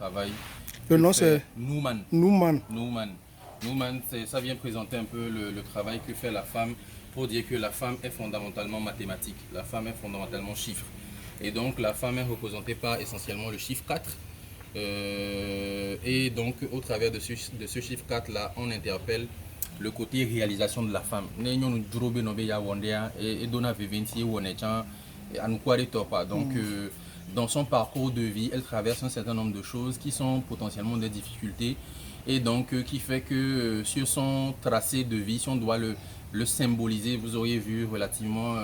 travail. Le nom c'est Nouman. Nouman. Nouman, ça vient présenter un peu le travail que fait la femme pour dire que la femme est fondamentalement mathématique, la femme est fondamentalement chiffre. Et donc la femme est représentée par essentiellement le chiffre 4. Et donc au travers de ce chiffre 4 là, on interpelle le côté réalisation de la femme. Donc dans son parcours de vie, elle traverse un certain nombre de choses qui sont potentiellement des difficultés et donc qui fait que sur son tracé de vie, si on doit le symboliser, vous auriez vu relativement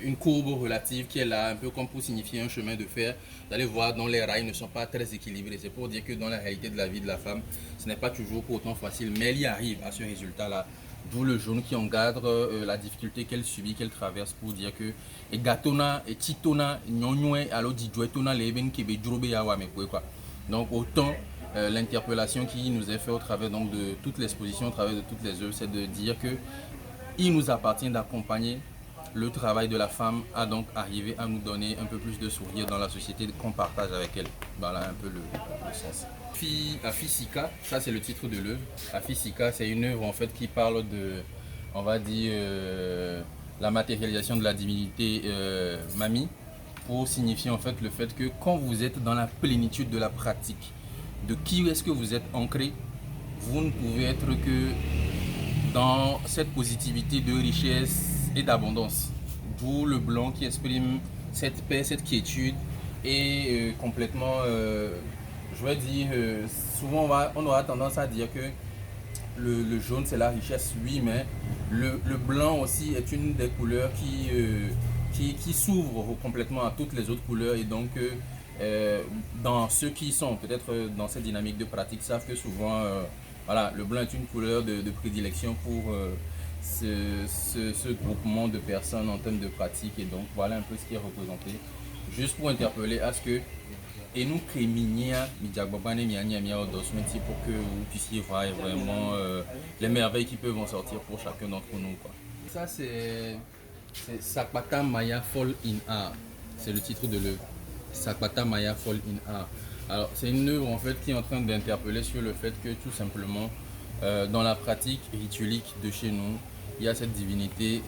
une courbe relative qui est là, un peu comme pour signifier un chemin de fer. Vous allez voir, dont les rails ne sont pas très équilibrés. C'est pour dire que dans la réalité de la vie de la femme, ce n'est pas toujours pour autant facile, mais elle y arrive à ce résultat-là. D'où le jaune qui encadre la difficulté qu'elle subit, qu'elle traverse pour dire que et gatona et titona nyonywe alors dijuetona leben kebe jurobe yawa me quoi. Donc autant l'interpellation qui nous est faite au travers donc de toute l'exposition, au travers de toutes les œuvres, c'est de dire que il nous appartient d'accompagner le travail de la femme à donc arriver à nous donner un peu plus de sourire dans la société qu'on partage avec elle. Voilà un peu le sens. Afisika, ça c'est le titre de l'œuvre. Afisika, c'est une œuvre en fait qui parle de, on va dire, la matérialisation de la divinité Mami, pour signifier en fait le fait que quand vous êtes dans la plénitude de la pratique, de qui est-ce que vous êtes ancré, vous ne pouvez être que dans cette positivité de richesse et d'abondance. D'où le blanc qui exprime cette paix, cette quiétude et complètement, je vais dire, souvent on aura tendance à dire que le jaune c'est la richesse, oui, mais le blanc aussi est une des couleurs qui s'ouvre complètement à toutes les autres couleurs et donc dans ceux qui sont peut-être dans cette dynamique de pratique savent que souvent voilà, le blanc est une couleur de prédilection pour ce groupement de personnes en termes de pratique et donc voilà un peu ce qui est représenté juste pour interpeller à ce que et nous créminia pour que vous puissiez voir vraiment les merveilles qui peuvent en sortir pour chacun d'entre nous quoi. Ça c'est Sakpata Maya Fall in Art, c'est le titre de l'œuvre. Sakpata Maya Fall in Art. Alors c'est une œuvre en fait qui est en train d'interpeller sur le fait que tout simplement dans la pratique rituelique de chez nous, il y a cette divinité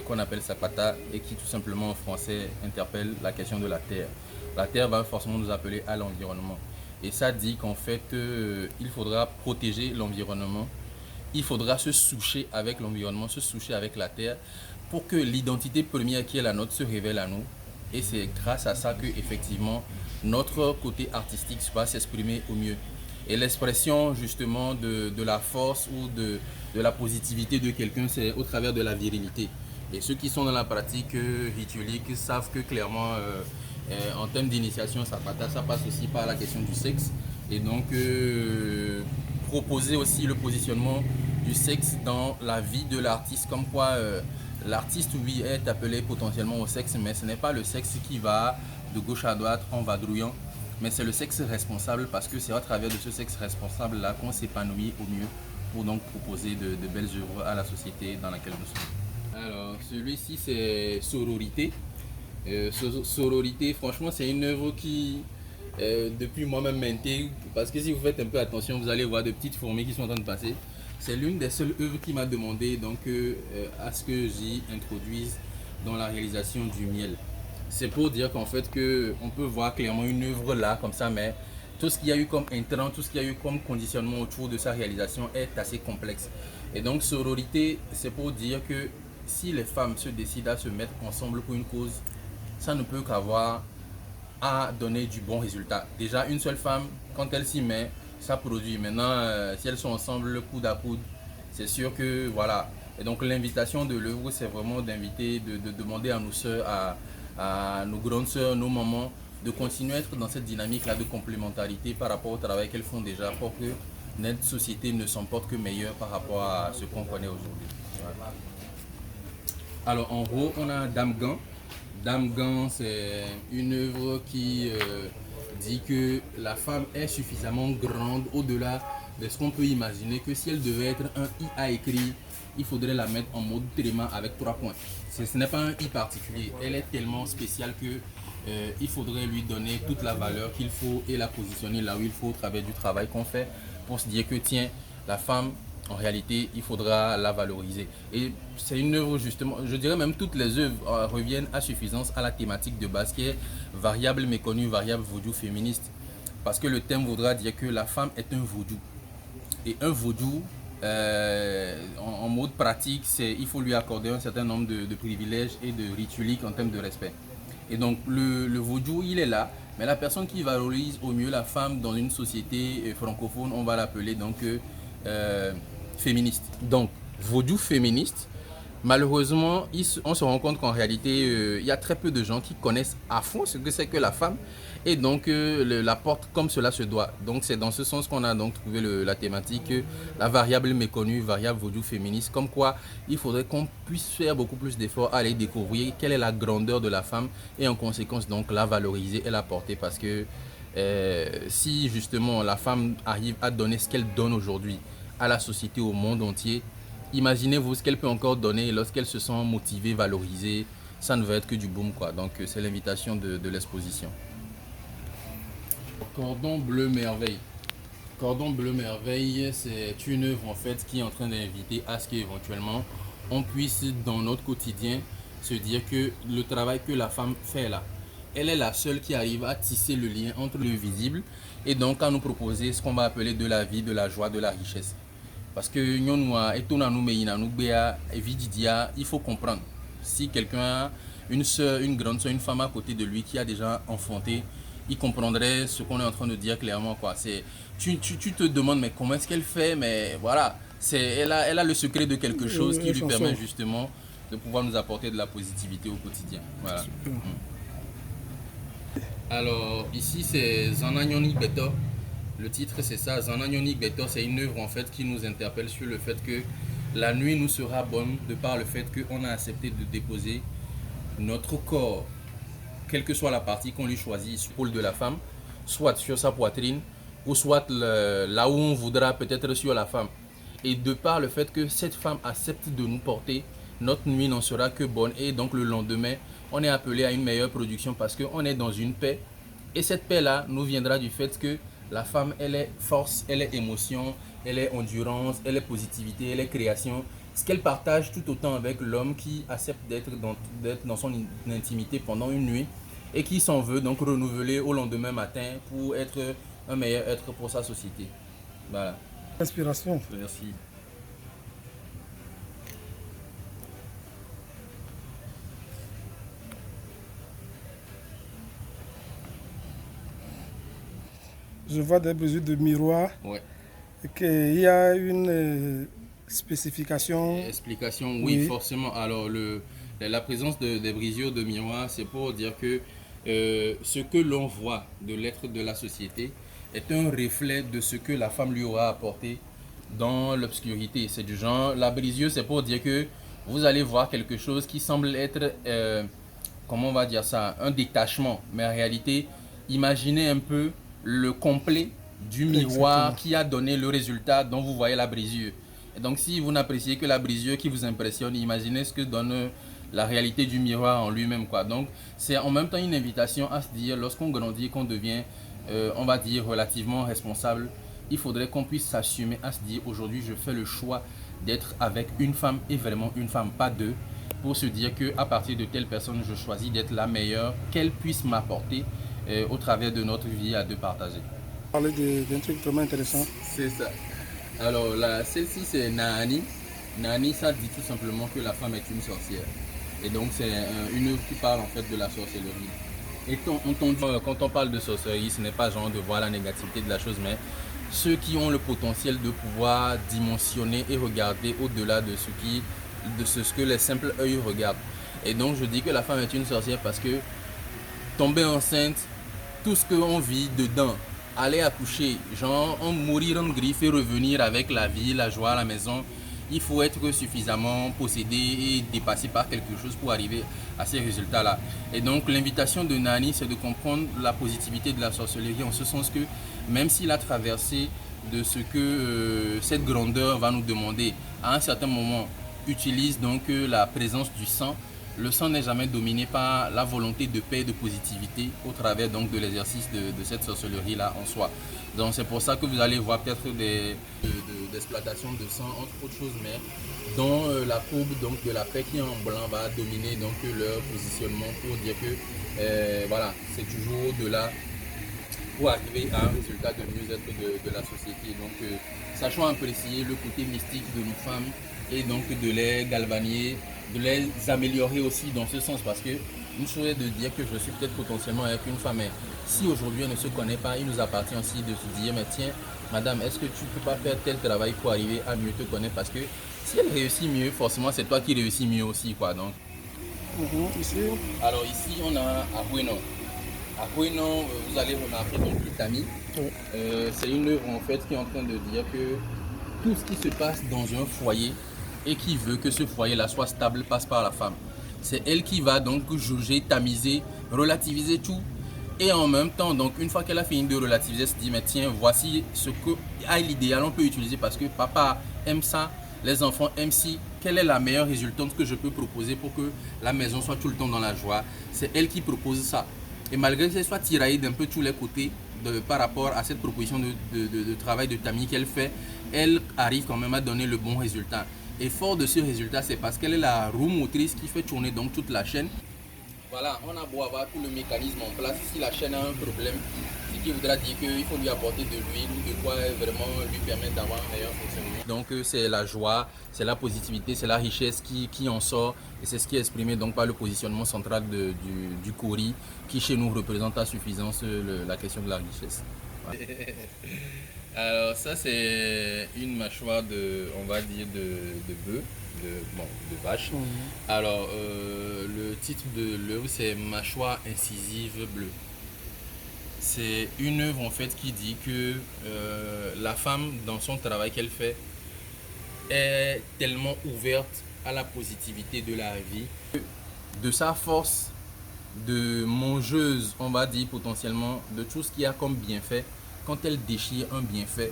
qu'on appelle Sakpata et qui tout simplement en français interpelle la question de la terre. La terre va forcément nous appeler à l'environnement. Et ça dit qu'en fait il faudra protéger l'environnement, il faudra se soucher avec l'environnement, se soucher avec la terre pour que l'identité première qui est la nôtre se révèle à nous. Et c'est grâce à ça que effectivement notre côté artistique va s'exprimer au mieux. Et l'expression justement de la force ou de la positivité de quelqu'un, c'est au travers de la virilité. Et ceux qui sont dans la pratique rituelique savent que clairement, en termes d'initiation, ça passe aussi par la question du sexe. Et donc, proposer aussi le positionnement du sexe dans la vie de l'artiste, comme quoi l'artiste, oui, est appelé potentiellement au sexe, mais ce n'est pas le sexe qui va de gauche à droite en vadrouillant. Mais c'est le sexe responsable parce que c'est à travers de ce sexe responsable là qu'on s'épanouit au mieux pour donc proposer de belles œuvres à la société dans laquelle nous sommes. Alors celui-ci c'est Sororité. Sororité, franchement c'est une œuvre qui depuis moi-même m'intègre parce que si vous faites un peu attention vous allez voir de petites fourmis qui sont en train de passer. C'est l'une des seules œuvres qui m'a demandé donc à ce que j'y introduise dans la réalisation du miel. C'est pour dire qu'en fait on peut voir clairement une œuvre là comme ça, mais tout ce qu'il y a eu comme intrant, tout ce qu'il y a eu comme conditionnement autour de sa réalisation est assez complexe. Et donc sororité, c'est pour dire que si les femmes se décident à se mettre ensemble pour une cause, ça ne peut qu'avoir à donner du bon résultat. Déjà une seule femme, quand elle s'y met, ça produit. Maintenant, si elles sont ensemble coude à coude, c'est sûr que voilà. Et donc l'invitation de l'œuvre, c'est vraiment d'inviter, de demander à nos sœurs, à nos grandes sœurs, nos mamans, de continuer à être dans cette dynamique-là de complémentarité par rapport au travail qu'elles font déjà pour que notre société ne s'en porte que meilleure par rapport à ce qu'on connaît aujourd'hui. Voilà. Alors en haut, on a Dame Gant. Dame Gant, c'est une œuvre qui dit que la femme est suffisamment grande au-delà de ce qu'on peut imaginer, que si elle devait être un I à écrit, il faudrait la mettre en mode tréma avec 3 points. Ce n'est pas un I particulier, elle est tellement spéciale que il faudrait lui donner toute la valeur qu'il faut et la positionner là où il faut au travers du travail qu'on fait pour se dire que tiens, la femme, en réalité, il faudra la valoriser. Et c'est une œuvre justement, je dirais même toutes les œuvres reviennent à suffisance à la thématique de base qui est variable méconnue, variable vaudou féministe. Parce que le thème voudra dire que la femme est un vaudou. Et un vaudou, en mode pratique, il faut lui accorder un certain nombre de privilèges et de rituels en termes de respect. Et donc le vaudou, il est là, mais la personne qui valorise au mieux la femme dans une société francophone, on va l'appeler donc féministe. Donc vaudou féministe, malheureusement, on se rend compte qu'en réalité, il y a très peu de gens qui connaissent à fond ce que c'est que la femme et donc la porte comme cela se doit. Donc c'est dans ce sens qu'on a donc trouvé la thématique, la variable méconnue, variable vaudou féministe, comme quoi il faudrait qu'on puisse faire beaucoup plus d'efforts à aller découvrir quelle est la grandeur de la femme et en conséquence donc la valoriser et la porter parce que si justement la femme arrive à donner ce qu'elle donne aujourd'hui à la société, au monde entier, imaginez-vous ce qu'elle peut encore donner lorsqu'elle se sent motivée, valorisée. Ça ne va être que du boom, quoi. Donc, c'est l'invitation de l'exposition. Cordon bleu merveille. Cordon bleu merveille, c'est une œuvre en fait qui est en train d'inviter à ce qu'éventuellement on puisse dans notre quotidien se dire que le travail que la femme fait là, elle est la seule qui arrive à tisser le lien entre le visible et donc à nous proposer ce qu'on va appeler de la vie, de la joie, de la richesse. Parce que il faut comprendre. Si quelqu'un a une soeur, une grande soeur, une femme à côté de lui qui a déjà enfanté, il comprendrait ce qu'on est en train de dire clairement. Quoi. Tu te demandes mais comment est-ce qu'elle fait, mais voilà, elle a le secret de quelque chose qui lui permet justement de pouvoir nous apporter de la positivité au quotidien. Voilà. Alors ici c'est Zananyoni Beto. Le titre c'est ça, Zananyoni Beto, c'est une œuvre en fait qui nous interpelle sur le fait que la nuit nous sera bonne de par le fait qu'on a accepté de déposer notre corps, quelle que soit la partie qu'on lui choisit sur l'épaule de la femme, soit sur sa poitrine ou soit là où on voudra peut-être sur la femme. Et de par le fait que cette femme accepte de nous porter, notre nuit n'en sera que bonne et donc le lendemain, on est appelé à une meilleure production parce qu'on est dans une paix. Et cette paix-là nous viendra du fait que la femme, elle est force, elle est émotion, elle est endurance, elle est positivité, elle est création. Ce qu'elle partage tout autant avec l'homme qui accepte d'être dans son intimité pendant une nuit et qui s'en veut donc renouveler au lendemain matin pour être un meilleur être pour sa société. Voilà. Inspiration. Merci. Je vois des mesures de miroir. Ouais. Et qu'il y a une spécification. Explication, oui, forcément. Alors, la présence des brisures de miroir, c'est pour dire que ce que l'on voit de l'être de la société est un reflet de ce que la femme lui aura apporté dans l'obscurité. C'est du genre, la brisure, c'est pour dire que vous allez voir quelque chose qui semble être, comment on va dire ça, un détachement. Mais en réalité, imaginez un peu le complet du miroir. Exactement. Qui a donné le résultat dont vous voyez la brisure. Et donc si vous n'appréciez que la brisure qui vous impressionne, imaginez ce que donne la réalité du miroir en lui-même. Donc c'est en même temps une invitation à se dire, lorsqu'on grandit, qu'on devient, on va dire, relativement responsable, il faudrait qu'on puisse s'assumer à se dire, aujourd'hui je fais le choix d'être avec une femme et vraiment une femme, pas deux, pour se dire qu'à partir de telle personne, je choisis d'être la meilleure, qu'elle puisse m'apporter au travers de notre vie à deux partager. Parler d'un truc vraiment intéressant. C'est ça. Alors celle-ci c'est Naani. Naani, ça dit tout simplement que la femme est une sorcière. Et donc c'est une œuvre qui parle en fait de la sorcellerie. Et quand on parle de sorcellerie, ce n'est pas genre de voir la négativité de la chose, mais ceux qui ont le potentiel de pouvoir dimensionner et regarder au-delà de ce que les simples œils regardent. Et donc je dis que la femme est une sorcière parce que tomber enceinte, tout ce qu'on vit dedans, aller accoucher, genre on mourir en griffe et revenir avec la vie, la joie à la maison, il faut être suffisamment possédé et dépassé par quelque chose pour arriver à ces résultats-là. Et donc l'invitation de Nani, c'est de comprendre la positivité de la sorcellerie en ce sens que même si la traversée de ce que cette grandeur va nous demander, à un certain moment, utilise donc la présence du sang le sang n'est jamais dominé par la volonté de paix et de positivité au travers donc de l'exercice de cette sorcellerie-là en soi. Donc c'est pour ça que vous allez voir peut-être d'exploitation de sang, entre autres choses, mais dont la courbe donc, de la paix qui est en blanc va dominer donc leur positionnement pour dire que voilà, c'est toujours de là pour arriver à un résultat de mieux-être de la société. Donc sachant apprécier le côté mystique de nos femmes et donc de les galvaniser, de les améliorer aussi dans ce sens, parce que une chose est de dire que je suis peut-être potentiellement avec une femme, mais si aujourd'hui elle ne se connaît pas, il nous appartient aussi de se dire, mais tiens, madame, est-ce que tu ne peux pas faire tel travail pour arriver à mieux te connaître, parce que si elle réussit mieux, forcément c'est toi qui réussis mieux aussi, quoi. Donc, Ici, alors ici on a Abueno. Abueno, vous allez remarquer donc l'Itami. C'est une œuvre en fait qui est en train de dire que tout ce qui se passe dans un foyer et qui veut que ce foyer-là soit stable passe par la femme. C'est elle qui va donc jauger, tamiser, relativiser tout. Et en même temps, donc une fois qu'elle a fini de relativiser, elle se dit, mais tiens, voici ce que, à l'idéal, on peut utiliser parce que papa aime ça, les enfants aiment ci. Quelle est la meilleure résultante que je peux proposer pour que la maison soit tout le temps dans la joie? C'est elle qui propose ça. Et malgré qu'elle soit tiraillée d'un peu tous les côtés par rapport à cette proposition de travail de tamis qu'elle fait, elle arrive quand même à donner le bon résultat. Et fort de ce résultat, c'est parce qu'elle est la roue motrice qui fait tourner donc toute la chaîne. Voilà, on a beau avoir tout le mécanisme en place, si la chaîne a un problème, ce qui voudra dire qu'il faut lui apporter de l'huile ou de quoi vraiment lui permettre d'avoir un meilleur fonctionnement. Donc c'est la joie, c'est la positivité, c'est la richesse qui en sort, et c'est ce qui est exprimé donc par le positionnement central du Kori, qui chez nous représente à suffisance la question de la richesse. Voilà. Alors ça c'est une mâchoire on va dire de bœuf, de vache. Alors le titre de l'œuvre c'est Mâchoire incisive bleue. C'est une œuvre en fait qui dit que la femme dans son travail qu'elle fait est tellement ouverte à la positivité de la vie, de sa force de mangeuse, on va dire potentiellement, de tout ce qu'il y a comme bienfait. Quand elle déchire un bienfait,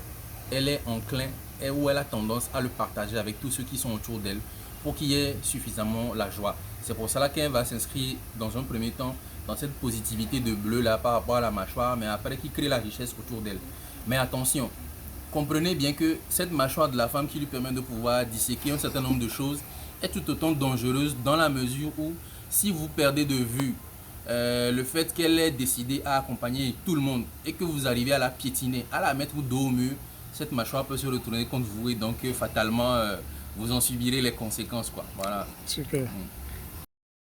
elle est enclin ou elle a tendance à le partager avec tous ceux qui sont autour d'elle pour qu'il y ait suffisamment la joie. C'est pour cela qu'elle va s'inscrire dans un premier temps dans cette positivité de bleu là par rapport à la mâchoire, mais après qui crée la richesse autour d'elle. Mais attention, comprenez bien que cette mâchoire de la femme qui lui permet de pouvoir disséquer un certain nombre de choses est tout autant dangereuse dans la mesure où si vous perdez de vue le fait qu'elle ait décidé à accompagner tout le monde et que vous arrivez à la piétiner, à la mettre dos au mur, cette mâchoire peut se retourner contre vous et donc fatalement vous en subirez les conséquences, quoi. Voilà. Super.